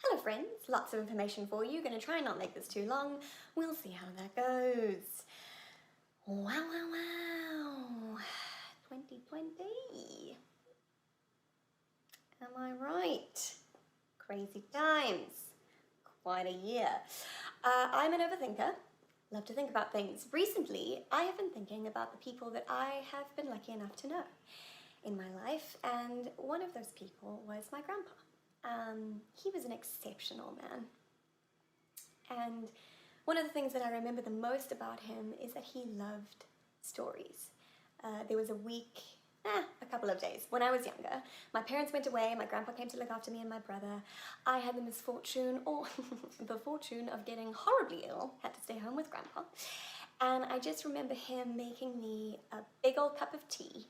Hello friends, lots of information for you. Gonna try and not make this too long. We'll see how that goes. Wow, wow, wow. 2020. Am I right? Crazy times. Quite a year. I'm an overthinker. Love to think about things. Recently, I have been thinking about the people that I have been lucky enough to know in my life, and one of those people was my grandpa. He was an exceptional man. And one of the things that I remember the most about him is that he loved stories. There was a couple of days when I was younger. My parents went away, my grandpa came to look after me and my brother. I had the misfortune, or the fortune, of getting horribly ill, had to stay home with grandpa. And I just remember him making me a big old cup of tea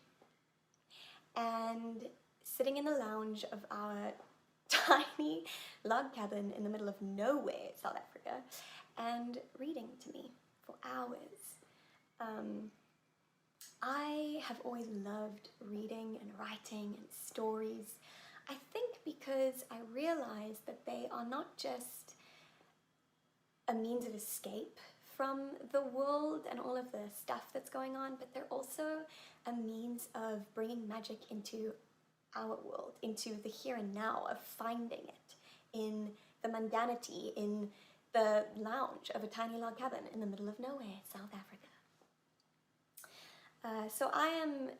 and sitting in the lounge of our tiny log cabin in the middle of nowhere, South Africa, and reading to me for hours. I have always loved reading and writing and stories. I think because I realized that they are not just a means of escape from the world and all of the stuff that's going on, but they're also a means of bringing magic into our world, into the here and now, of finding it in the mundanity, in the lounge of a tiny log cabin in the middle of nowhere, South Africa. So I am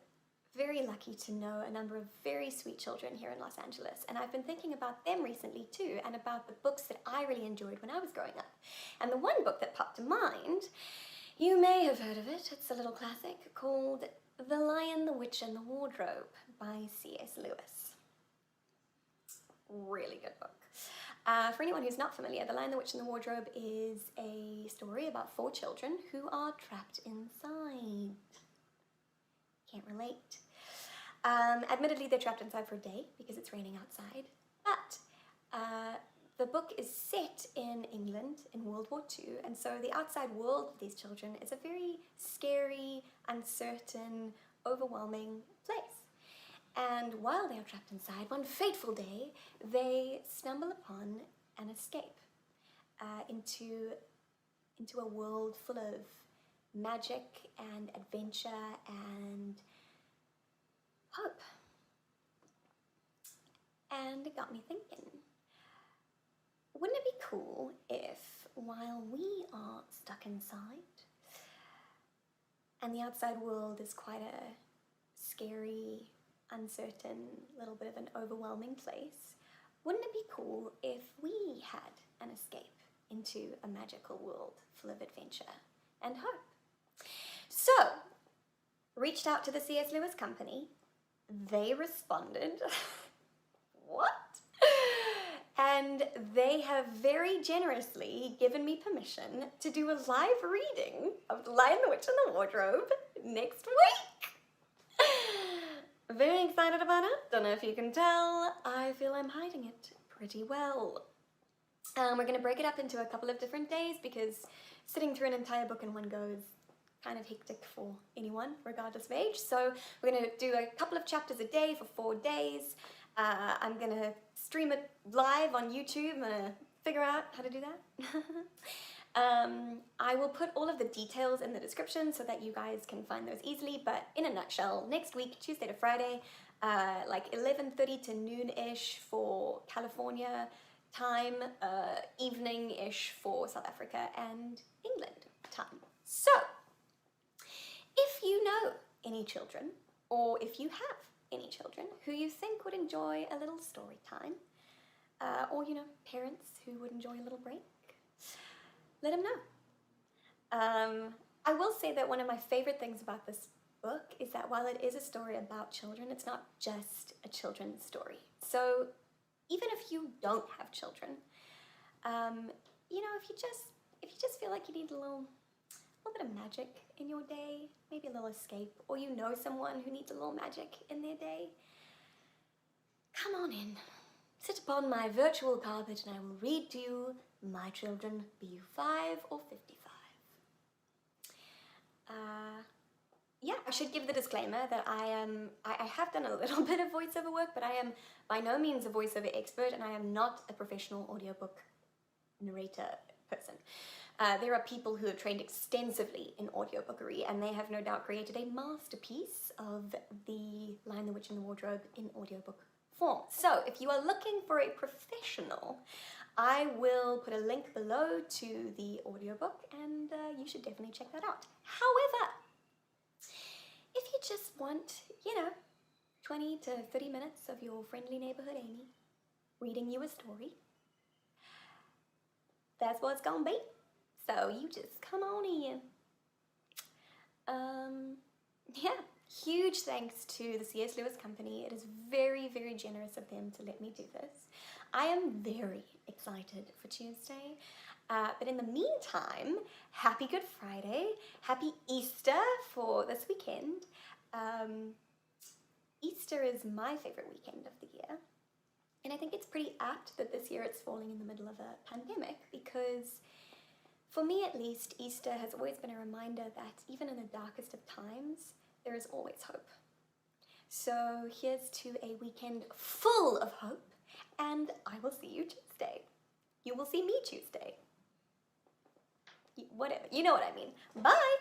very lucky to know a number of very sweet children here in Los Angeles, and I've been thinking about them recently too, and about the books that I really enjoyed when I was growing up. And the one book that popped to mind, you may have heard of it, it's a little classic called The Lion, the Witch, and the Wardrobe by C.S. Lewis. Really good book. For anyone who's not familiar, The Lion, the Witch, and the Wardrobe is a story about 4 children who are trapped inside. Can't relate. Admittedly, they're trapped inside for a day because it's raining outside, but the book is set in England in World War II, and so the outside world of these children is a very scary, uncertain, overwhelming place. And while they are trapped inside, one fateful day, they stumble upon an escape into a world full of magic and adventure and hope. And it got me thinking, wouldn't it be cool if, while we are stuck inside and the outside world is quite a scary, uncertain, little bit of an overwhelming place, wouldn't it be cool if we had an escape into a magical world full of adventure and hope? So, reached out to the C.S. Lewis Company. They responded. What? And they have very generously given me permission to do a live reading of The Lion, the Witch, and the Wardrobe next week. Very excited about it. Don't know if you can tell. I feel I'm hiding it pretty well. We're going to break it up into a couple of different days because sitting through an entire book in one go is kind of hectic for anyone, regardless of age. So we're going to do a couple of chapters a day for 4 days. I'm going to stream it live on YouTube. I'm going to figure out how to do that. I will put all of the details in the description so that you guys can find those easily, but in a nutshell, next week, Tuesday to Friday, like 11:30 to noon-ish for California time, evening-ish for South Africa and England time. So, if you know any children, or if you have any children who you think would enjoy a little story time, or, parents who would enjoy a little break, let them know. I will say that one of my favorite things about this book is that while it is a story about children, it's not just a children's story. So even if you don't have children, if you just feel like you need a little bit of magic in your day, maybe a little escape, or you know someone who needs a little magic in their day, come on in. Sit upon my virtual carpet and I will read to you, my children, be you 5 or 55. yeah, I should give the disclaimer that I have done a little bit of voiceover work, but I am by no means a voiceover expert, and I am not a professional audiobook narrator person. There are people who have trained extensively in audiobookery, and they have no doubt created a masterpiece of The Lion, the Witch, and the Wardrobe in audiobook form. So if you are looking for a professional, I will put a link below to the audiobook, and you should definitely check that out. However, if you just want, 20 to 30 minutes of your friendly neighborhood Amy reading you a story, that's what it's gonna be. So you just come on in. Yeah, huge thanks to the C.S. Lewis Company. It is very, very generous of them to let me do this. I am very excited for Tuesday. But in the meantime, happy Good Friday, happy Easter for this weekend. Easter is my favorite weekend of the year. And I think it's pretty apt that this year it's falling in the middle of a pandemic, because for me at least, Easter has always been a reminder that even in the darkest of times, there is always hope. So here's to a weekend full of hope, and I will see you Tuesday. You will see me Tuesday. Whatever, you know what I mean. Bye!